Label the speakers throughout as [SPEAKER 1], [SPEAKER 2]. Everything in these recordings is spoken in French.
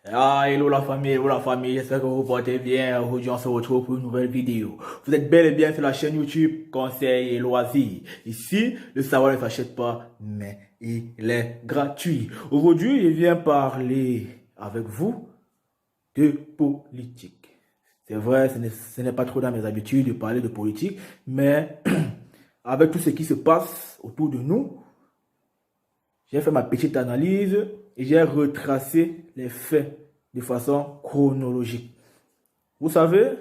[SPEAKER 1] Ah, hello la famille, j'espère que vous vous portez bien. Aujourd'hui, on se retrouve pour une nouvelle vidéo. Vous êtes bel et bien sur la chaîne YouTube Conseils et Loisirs. Ici, le savoir ne s'achète pas, mais il est gratuit. Aujourd'hui, je viens parler avec vous de politique. C'est vrai, ce n'est pas trop dans mes habitudes de parler de politique, mais avec tout ce qui se passe autour de nous, j'ai fait ma petite analyse et j'ai retracé les faits de façon chronologique. Vous savez,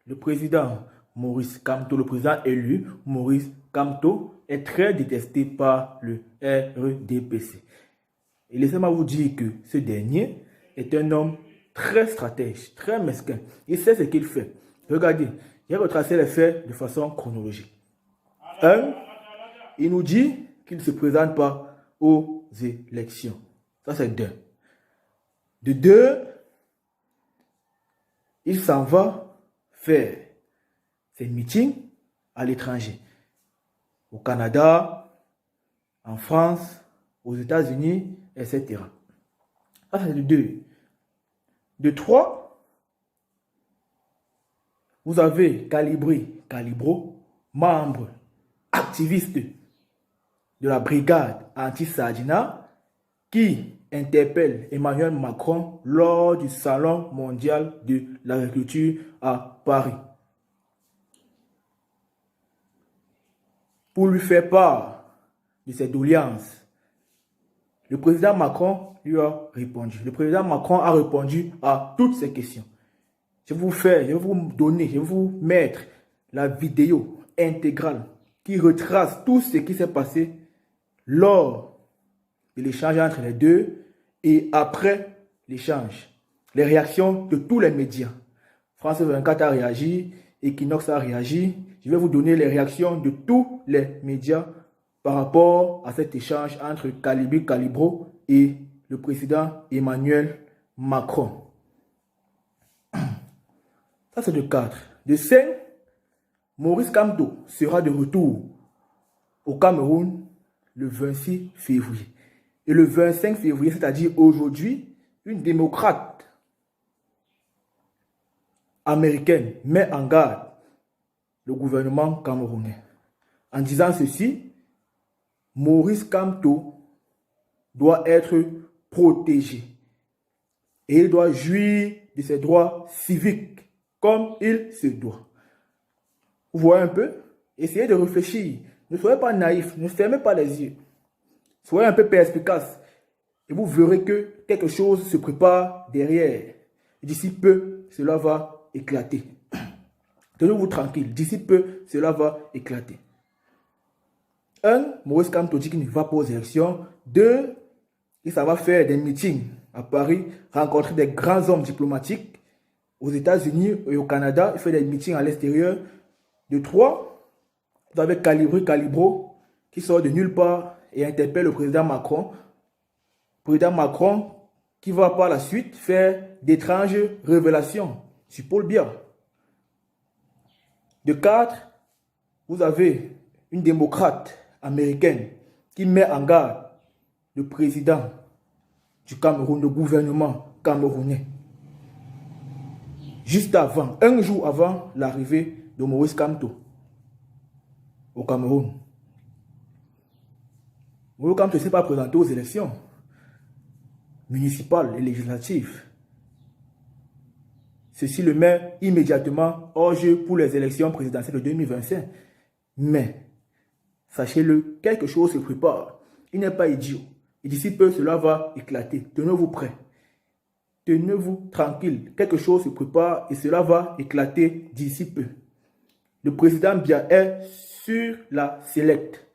[SPEAKER 1] le président Maurice Kamto, le président élu Maurice Kamto, est très détesté par le RDPC. Et laissez-moi vous dire que ce dernier est un homme très stratège, très mesquin. Il sait ce qu'il fait. Regardez, j'ai retracé les faits de façon chronologique. 1. Il nous dit qu'il ne se présente pas aux élections. Ça, c'est 2. De 2, il s'en va faire ses meetings à l'étranger. Au Canada, en France, aux États-Unis, etc. Ça, c'est de 2. De 3, vous avez Calibro, membre activiste de la brigade anti-Sardina, qui interpelle Emmanuel Macron lors du Salon mondial de l'agriculture à Paris, pour lui faire part de ses doléances. Le président Macron lui a répondu. Le président Macron a répondu à toutes ces questions. Je vais vous mettre la vidéo intégrale qui retrace tout ce qui s'est passé lors de l'échange entre les deux et après l'échange. Les réactions de tous les médias. France 24 a réagi, Equinox a réagi. Je vais vous donner les réactions de tous les médias par rapport à cet échange entre Calibro et le président Emmanuel Macron. Ça, c'est de 4. De 5, Maurice Kamto sera de retour au Cameroun le 26 février. Et le 25 février, c'est-à-dire aujourd'hui, une démocrate américaine met en garde le gouvernement camerounais en disant ceci: Maurice Kamto doit être protégé et il doit jouir de ses droits civiques comme il se doit. Vous voyez un peu? Essayez de réfléchir. Ne soyez pas naïf, ne fermez pas les yeux. Soyez un peu perspicace et vous verrez que quelque chose se prépare derrière. D'ici peu, cela va éclater. Tenez-vous tranquille, d'ici peu, cela va éclater. 1. Maurice Kamto dit qu'il ne va pas aux élections. 2. Il s'en va faire des meetings à Paris, rencontrer des grands hommes diplomatiques aux États-Unis et au Canada. Il fait des meetings à l'extérieur. De 3. Vous avez Calibro qui sort de nulle part et interpelle le président Macron. Président Macron qui va par la suite faire d'étranges révélations sur Paul Biya. De 4, vous avez une démocrate américaine qui met en garde le président du Cameroun, le gouvernement camerounais. Juste avant, un jour avant l'arrivée de Maurice Kamto au Cameroun. Maurice Kamto ne s'est pas présenté aux élections municipales et législatives. Ceci le met immédiatement hors jeu pour les élections présidentielles de 2025. Mais, sachez-le, quelque chose se prépare. Il n'est pas idiot. Et d'ici peu, cela va éclater. Tenez-vous prêts. Tenez-vous tranquille. Quelque chose se prépare et cela va éclater d'ici peu. Le président Biya est sur la sellette.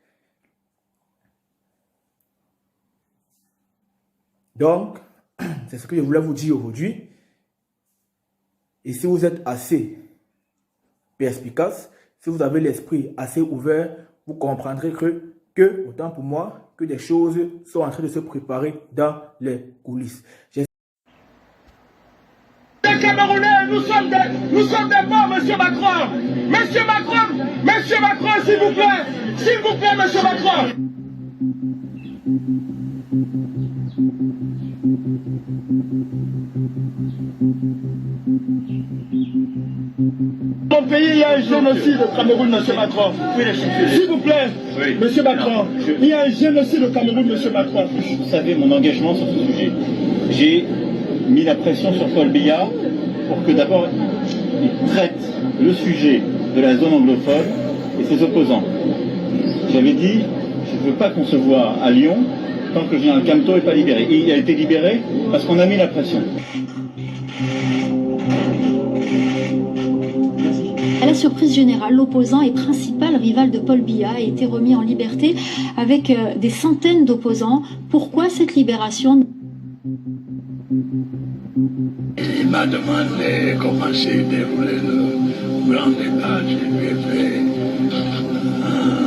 [SPEAKER 1] Donc, c'est ce que je voulais vous dire aujourd'hui. Et si vous êtes assez perspicace, si vous avez l'esprit assez ouvert, vous comprendrez que, autant pour moi, que des choses sont en train de se préparer dans les coulisses.
[SPEAKER 2] Les Camerounais, nous sommes des morts, monsieur Macron. Monsieur Macron, s'il vous plaît, monsieur Macron. Mon pays, il y a un génocide au Cameroun, M. Macron. S'il vous plaît, M. Macron, il y a un génocide au Cameroun, M. Macron.
[SPEAKER 3] Vous savez mon engagement sur ce sujet. J'ai mis la pression sur Paul Biya pour que d'abord il traite le sujet de la zone anglophone et ses opposants. J'avais dit, je ne veux pas qu'on se voit à Lyon tant que le général Camteau n'est pas libéré. Et il a été libéré parce qu'on a mis la pression.
[SPEAKER 4] À la surprise générale, l'opposant et principal rival de Paul Biya a été remis en liberté avec des centaines d'opposants. Pourquoi cette libération ?
[SPEAKER 5] Il m'a demandé comment s'est déroulé le grand débat. Je lui ai fait un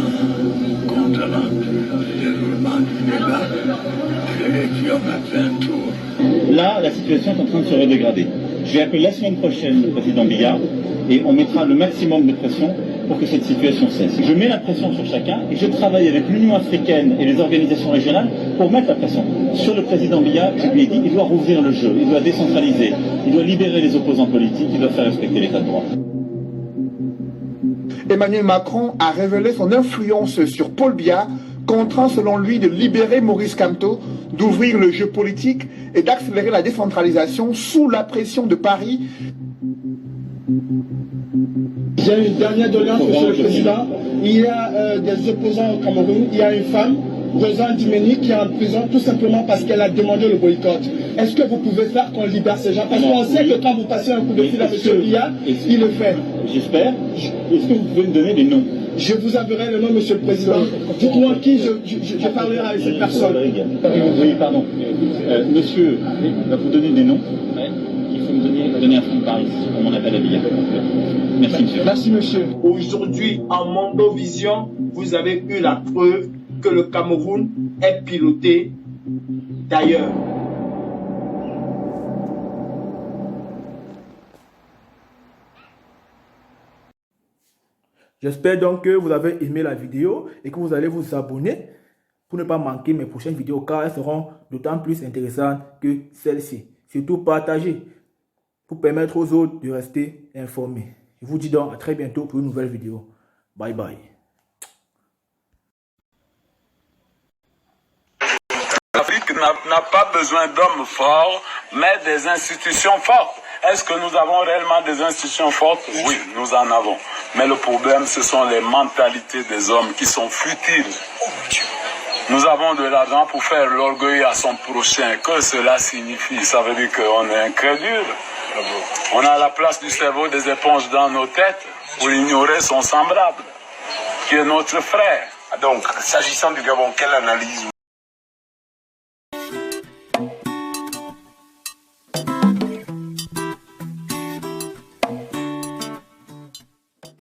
[SPEAKER 5] compte rendu du déroulement du débat. Et puis on a fait un tour.
[SPEAKER 3] Là, la situation est en train de se redégrader. Je vais appeler la semaine prochaine le président Biya et on mettra le maximum de pression pour que cette situation cesse. Je mets la pression sur chacun et je travaille avec l'Union africaine et les organisations régionales pour mettre la pression sur le président Biya. Je lui ai dit qu'il doit rouvrir le jeu, il doit décentraliser, il doit libérer les opposants politiques, il doit faire respecter l'état de droit.
[SPEAKER 6] Emmanuel Macron a révélé son influence sur Paul Biya, contraint selon lui de libérer Maurice Kamto, d'ouvrir le jeu politique et d'accélérer la décentralisation sous la pression de Paris.
[SPEAKER 2] J'ai une dernière doléance, Monsieur le Président. Il y a des opposants au Cameroun. Il y a une femme, Rosa Dimeni, qui est en prison tout simplement parce qu'elle a demandé le boycott. Est-ce que vous pouvez faire qu'on libère ces gens? Parce qu'on sait que quand vous passez un coup de fil à M. Biya, il le fait.
[SPEAKER 3] J'espère. Est-ce que vous pouvez me donner des noms?
[SPEAKER 2] Je vous enverrai le nom, Monsieur le Président. Dites-moi qui je parlerai avec cette personne.
[SPEAKER 3] Oui, pardon. Monsieur va vous donner des noms. Il faut me donner un fonds de Paris pour mon appel à Biya. Merci, monsieur.
[SPEAKER 2] Merci, monsieur.
[SPEAKER 7] Aujourd'hui, en Mondovision, vous avez eu la preuve que le Cameroun est piloté d'ailleurs.
[SPEAKER 1] J'espère donc que vous avez aimé la vidéo et que vous allez vous abonner pour ne pas manquer mes prochaines vidéos car elles seront d'autant plus intéressantes que celle-ci. Surtout partagez pour permettre aux autres de rester informés. Je vous dis donc à très bientôt pour une nouvelle vidéo. Bye bye.
[SPEAKER 5] L'Afrique n'a pas besoin d'hommes forts, mais des institutions fortes. Est-ce que nous avons réellement des institutions fortes? Oui, nous en avons. Mais le problème, ce sont les mentalités des hommes qui sont futiles. Nous avons de l'argent pour faire l'orgueil à son prochain. Que cela signifie? Ça veut dire qu'on est incrédule. On a la place du cerveau des éponges dans nos têtes pour ignorer son semblable, qui est notre frère.
[SPEAKER 8] Donc, s'agissant du Gabon, quelle analyse